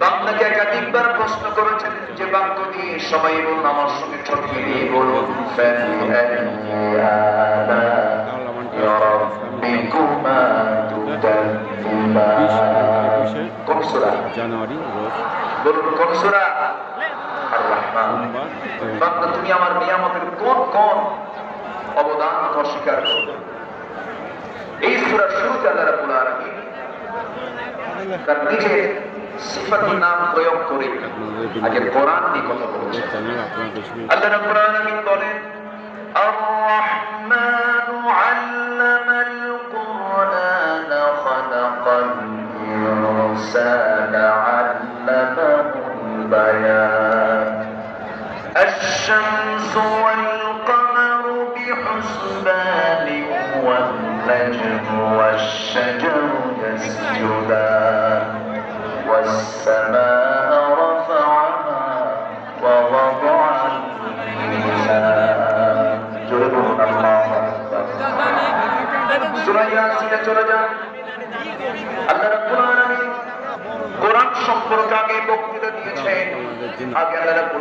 বান্দাকে একাধিকবার প্রশ্ন করেছেন যে বাক্য দিয়ে সবাই বলুন আমার সঙ্গে ঠকিয়ে দিয়ে বলুন কোন সূরা? জানুয়ারি রোজ বলুন কোন সূরা? আর-রাহমান। বান্দা তুমি আমার নিয়ামতের কোন কোন অবদান অস্বীকার করবে? এই সূরার শুরুতে আল্লাহ রাব্বুল আলামিন তার নিজের সিফাতুল নাম প্রয়োগ করে আগে কোরআন নিয়ে কথা বলছেন। আল্লাহ রাব্বুল আলামিন বলেন আর-রাহমানু আল্লামাল কুরআনা খালাকাল ইনসানা আল্লামাহুল বায়ান الشمس والقمر بحسبان والنجم والشجر يسجدان والسماء رفعها ووضع الميزان جربون الله أكبر سورة ياسين চলে যান আল্লাহ রাব্বুল আলামিন কোরআন সম্পর্কে আগে বক্তৃতা দিয়েছেন আগে আল্লাহ রাব্বুল